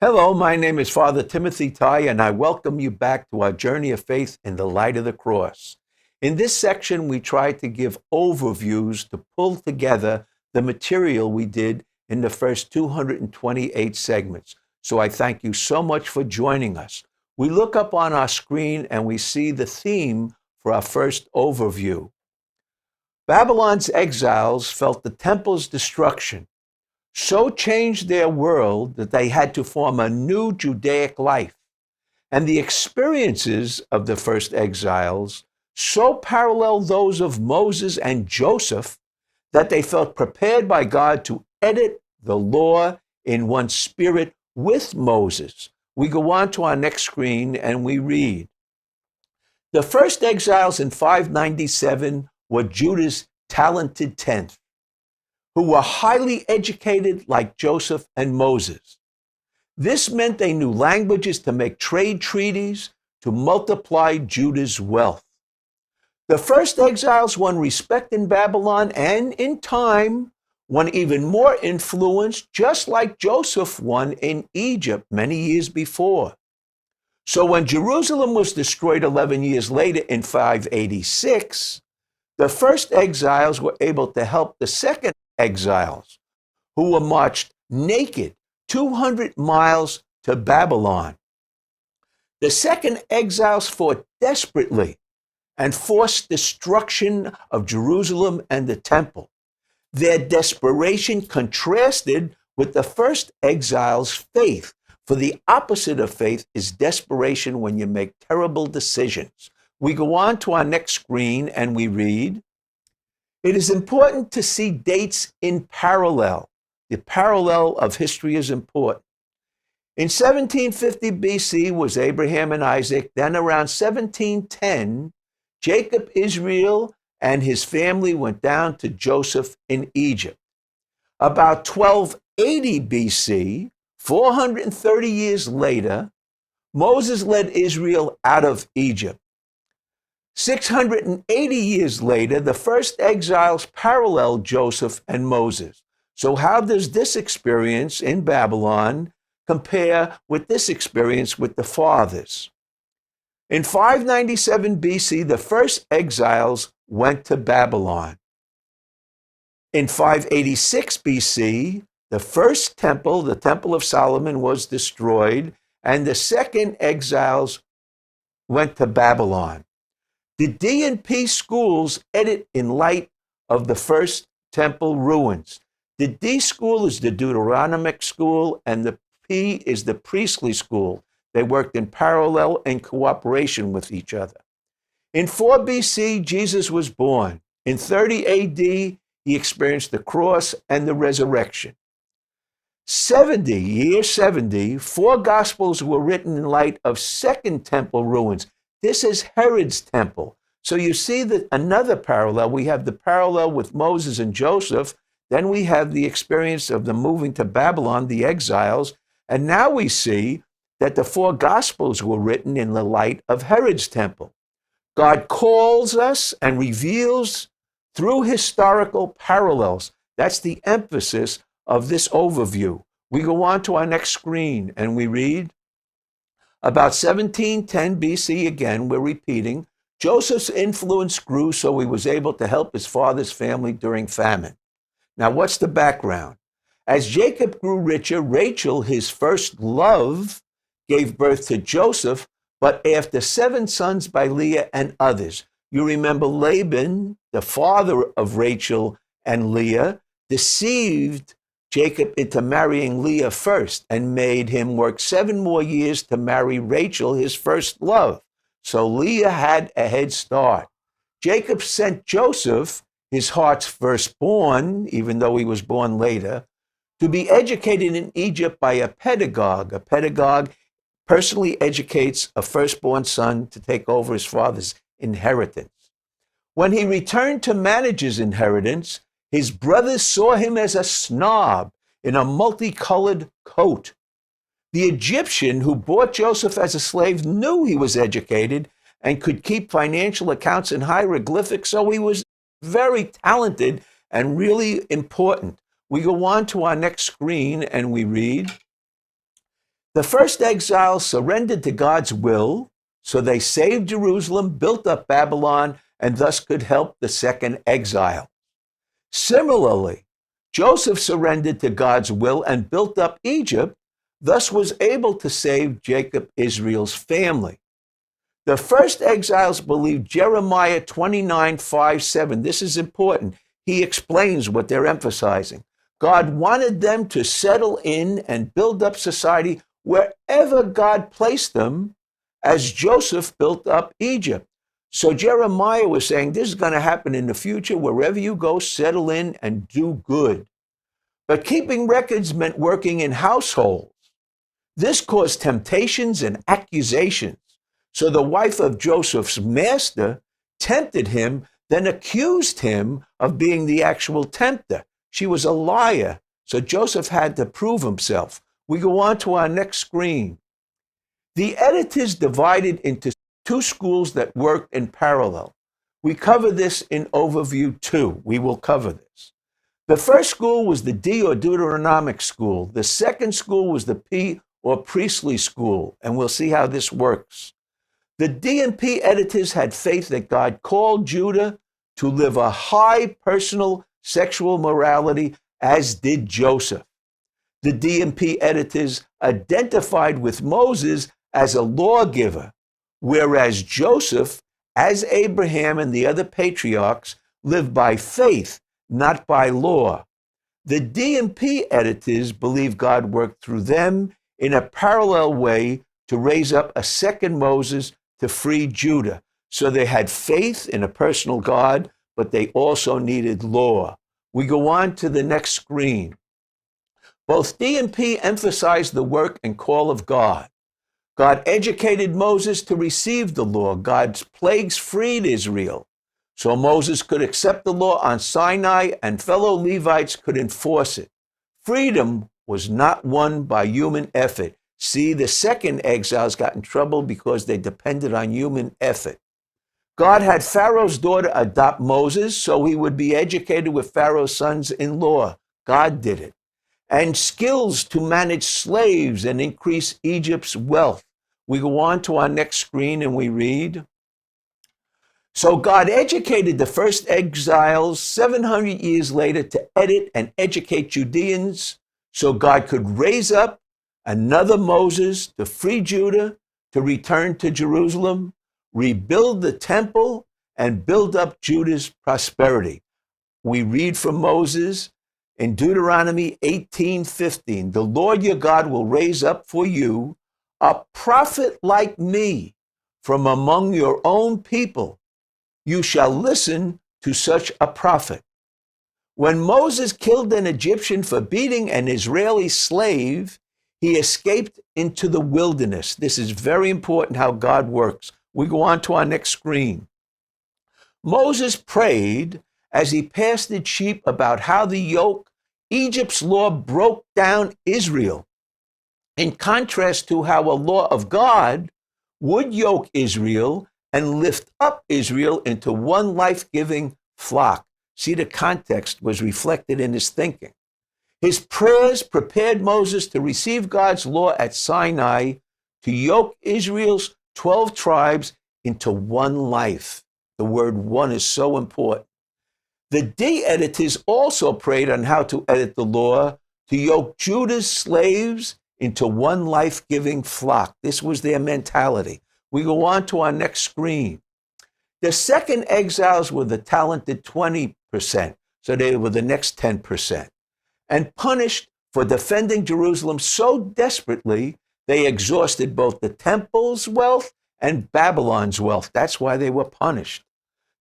Hello, my name is Father Timothy Tighe, and I welcome you back to our journey of faith in the light of the cross. In this section, we try to give overviews to pull together the material we did in the first 228 segments. So I thank you so much for joining us. We look up on our screen and we see the theme for our first overview. Babylon's exiles felt the temple's destruction so changed their world that they had to form a new Judaic life. And the experiences of the first exiles so paralleled those of Moses and Joseph that they felt prepared by God to edit the law in one spirit with Moses. We go on to our next screen and we read. The first exiles in 597 were Judah's talented tenth, who were highly educated like Joseph and Moses. This meant they knew languages to make trade treaties to multiply Judah's wealth. The first exiles won respect in Babylon and, in time, won even more influence, just like Joseph won in Egypt many years before. So when Jerusalem was destroyed 11 years later in 586, the first exiles were able to help the second exiles, who were marched naked 200 miles to Babylon. The second exiles fought desperately and forced destruction of Jerusalem and the temple. Their desperation contrasted with the first exiles' faith, for the opposite of faith is desperation when you make terrible decisions. We go on to our next screen and we read, it is important to see dates in parallel. The parallel of history is important. In 1750 BC was Abraham and Isaac. Then around 1710, Jacob, Israel, and his family went down to Joseph in Egypt. About 1280 BC, 430 years later, Moses led Israel out of Egypt. 680 years later, the first exiles paralleled Joseph and Moses. So how does this experience in Babylon compare with this experience with the fathers? In 597 BC, the first exiles went to Babylon. In 586 BC, the first temple, the Temple of Solomon, was destroyed, and the second exiles went to Babylon. The D&P schools edit in light of the first temple ruins. The D school is the Deuteronomic school, and the P is the priestly school. They worked in parallel and cooperation with each other. In 4 BC, Jesus was born. In 30 AD, he experienced the cross and the resurrection. 70, 4 Gospels were written in light of Second Temple ruins. This is Herod's temple. So you see that another parallel. We have the parallel with Moses and Joseph. Then we have the experience of the moving to Babylon, the exiles. And now we see that the 4 Gospels were written in the light of Herod's temple. God calls us and reveals through historical parallels. That's the emphasis of this overview. We go on to our next screen and we read, about 1710 BC, again, we're repeating, Joseph's influence grew so he was able to help his father's family during famine. Now, what's the background? As Jacob grew richer, Rachel, his first love, gave birth to Joseph, but after 7 sons by Leah and others. You remember Laban, the father of Rachel and Leah, deceived Jacob into marrying Leah first and made him work 7 more years to marry Rachel, his first love. So Leah had a head start. Jacob sent Joseph, his heart's firstborn, even though he was born later, to be educated in Egypt by a pedagogue. A pedagogue personally educates a firstborn son to take over his father's inheritance. When he returned to manage his inheritance, his brothers saw him as a snob in a multicolored coat. The Egyptian who bought Joseph as a slave knew he was educated and could keep financial accounts in hieroglyphics, so he was very talented and really important. We go on to our next screen and we read, The first exiles surrendered to God's will, so they saved Jerusalem, built up Babylon, and thus could help the second exile. Similarly, Joseph surrendered to God's will and built up Egypt, thus was able to save Jacob, Israel's family. The first exiles believed Jeremiah 29:5-7. This is important. He explains what they're emphasizing. God wanted them to settle in and build up society wherever God placed them, as Joseph built up Egypt. So Jeremiah was saying, this is going to happen in the future. Wherever you go, settle in and do good. But keeping records meant working in households. This caused temptations and accusations. So the wife of Joseph's master tempted him, then accused him of being the actual tempter. She was a liar, so Joseph had to prove himself. We go on to our next screen. The editors divided into two schools that worked in parallel. We cover this in Overview 2. We will cover this. The first school was the D or Deuteronomic school. The second school was the P or Priestly school, and we'll see how this works. The D and P editors had faith that God called Judah to live a high personal sexual morality, as did Joseph. The D and P editors identified with Moses as a lawgiver, whereas Joseph, as Abraham and the other patriarchs, lived by faith, not by law. The D and P editors believe God worked through them in a parallel way to raise up a second Moses to free Judah. So they had faith in a personal God, but they also needed law. We go on to the next screen. Both D and P emphasized the work and call of God. God educated Moses to receive the law. God's plagues freed Israel, so Moses could accept the law on Sinai and fellow Levites could enforce it. Freedom was not won by human effort. See, the second exiles got in trouble because they depended on human effort. God had Pharaoh's daughter adopt Moses so he would be educated with Pharaoh's sons in law. God did it. And skills to manage slaves and increase Egypt's wealth. We go on to our next screen and we read, so God educated the first exiles 700 years later to edit and educate Judeans so God could raise up another Moses to free Judah, to return to Jerusalem, rebuild the temple, and build up Judah's prosperity. We read from Moses in Deuteronomy 18:15, the Lord your God will raise up for you a prophet like me from among your own people. You shall listen to such a prophet. When Moses killed an Egyptian for beating an Israeli slave, he escaped into the wilderness. This is very important how God works. We go on to our next screen. Moses prayed as he pastured sheep about how the yoke, Egypt's law, broke down Israel, in contrast to how a law of God would yoke Israel and lift up Israel into one life-giving flock. See, the context was reflected in his thinking. His prayers prepared Moses to receive God's law at Sinai, to yoke Israel's 12 tribes into one life. The word one is so important. The D editors also prayed on how to edit the law to yoke Judah's slaves into one life-giving flock. This was their mentality. We go on to our next screen. The second exiles were the talented 20%, so they were the next 10%, and punished for defending Jerusalem so desperately they exhausted both the temple's wealth and Babylon's wealth. That's why they were punished.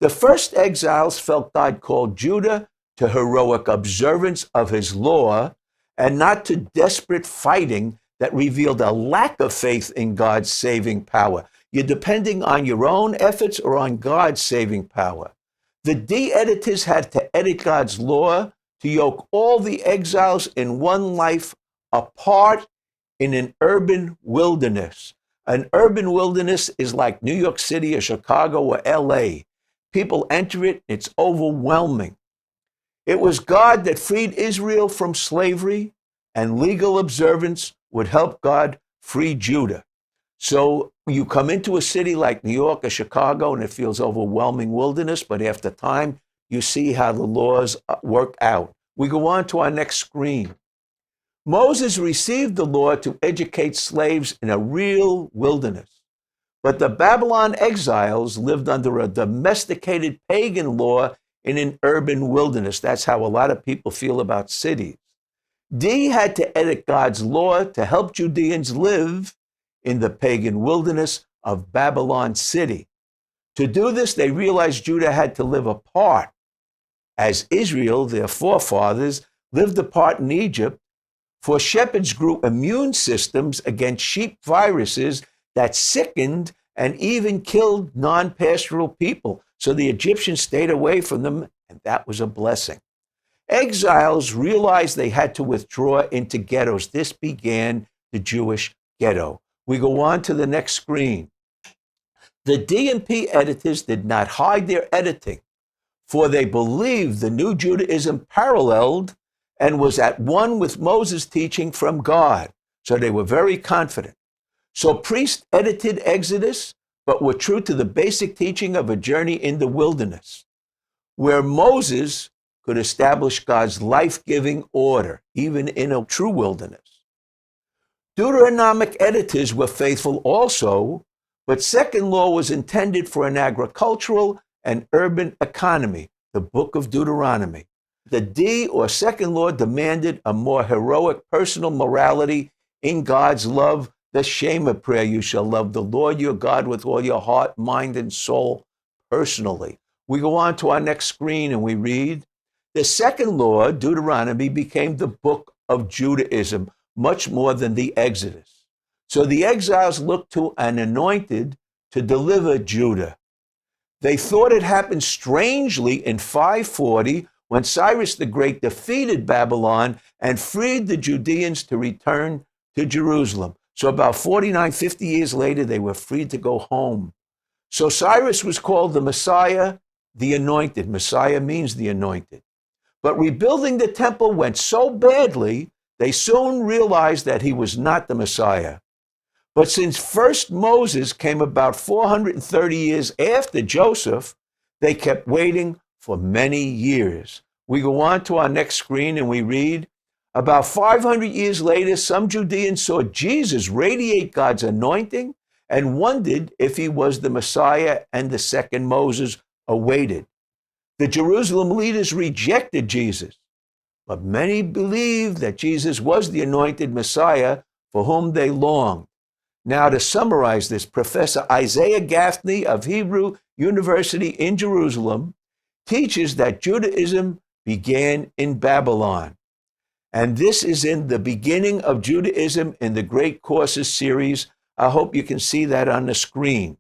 The first exiles felt God called Judah to heroic observance of his law and not to desperate fighting that revealed a lack of faith in God's saving power. You're depending on your own efforts or on God's saving power. The D editors had to edit God's law to yoke all the exiles in one life apart in an urban wilderness. An urban wilderness is like New York City or Chicago or LA. People enter it, it's overwhelming. It was God that freed Israel from slavery, and legal observance would help God free Judah. So you come into a city like New York or Chicago and it feels overwhelming wilderness, but after time, you see how the laws work out. We go on to our next screen. Moses received the law to educate slaves in a real wilderness, but the Babylon exiles lived under a domesticated pagan law in an urban wilderness. That's how a lot of people feel about cities. D had to edit God's law to help Judeans live in the pagan wilderness of Babylon City. To do this, they realized Judah had to live apart, as Israel, their forefathers, lived apart in Egypt, for shepherds grew immune systems against sheep viruses that sickened and even killed non-pastoral people. So the Egyptians stayed away from them, and that was a blessing. Exiles realized they had to withdraw into ghettos. This began the Jewish ghetto. We go on to the next screen. The D&P editors did not hide their editing, for they believed the new Judaism paralleled and was at one with Moses' teaching from God. So they were very confident. So priests edited Exodus, but were true to the basic teaching of a journey in the wilderness, where Moses could establish God's life-giving order, even in a true wilderness. Deuteronomic editors were faithful also, but second law was intended for an agricultural and urban economy, the book of Deuteronomy. The D, or second law, demanded a more heroic personal morality in God's love, the Shema prayer, you shall love the Lord your God with all your heart, mind, and soul personally. We go on to our next screen and we read, the second law, Deuteronomy, became the book of Judaism, much more than the Exodus. So the exiles looked to an anointed to deliver Judah. They thought it happened strangely in 540 when Cyrus the Great defeated Babylon and freed the Judeans to return to Jerusalem. So about 49, 50 years later, they were free to go home. So Cyrus was called the Messiah, the anointed. Messiah means the anointed. But rebuilding the temple went so badly, they soon realized that he was not the Messiah. But since first Moses came about 430 years after Joseph, they kept waiting for many years. We go on to our next screen and we read, about 500 years later, some Judeans saw Jesus radiate God's anointing and wondered if he was the Messiah, and the second Moses awaited. The Jerusalem leaders rejected Jesus, but many believed that Jesus was the anointed Messiah for whom they longed. Now, to summarize this, Professor Isaiah Gaffney of Hebrew University in Jerusalem teaches that Judaism began in Babylon. And this is in the beginning of Judaism in the Great Courses series. I hope you can see that on the screen.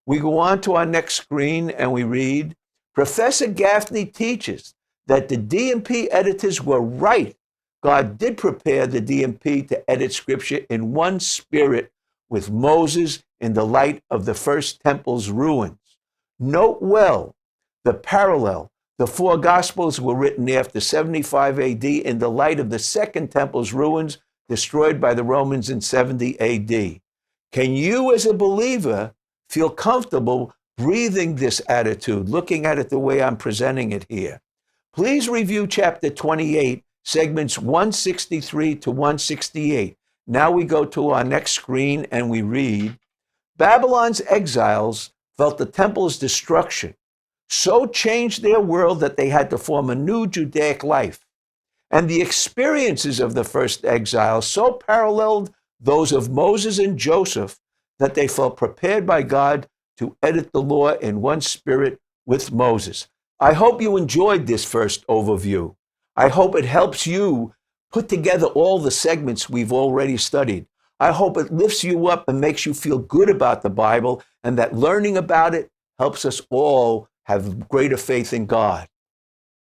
We go on to our next screen and we read, Professor Gaffney teaches that the D&P editors were right. God did prepare the D&P to edit scripture in one spirit with Moses in the light of the first temple's ruins. Note well the parallel. The four Gospels were written after 75 AD in the light of the second temple's ruins destroyed by the Romans in 70 AD. Can you as a believer feel comfortable breathing this attitude, looking at it the way I'm presenting it here? Please review chapter 28, segments 163 to 168. Now we go to our next screen and we read, Babylon's exiles felt the temple's destruction so changed their world that they had to form a new Judaic life. And the experiences of the first exiles so paralleled those of Moses and Joseph that they felt prepared by God to edit the law in one spirit with Moses. I hope you enjoyed this first overview. I hope it helps you put together all the segments we've already studied. I hope it lifts you up and makes you feel good about the Bible, and that learning about it helps us all have greater faith in God.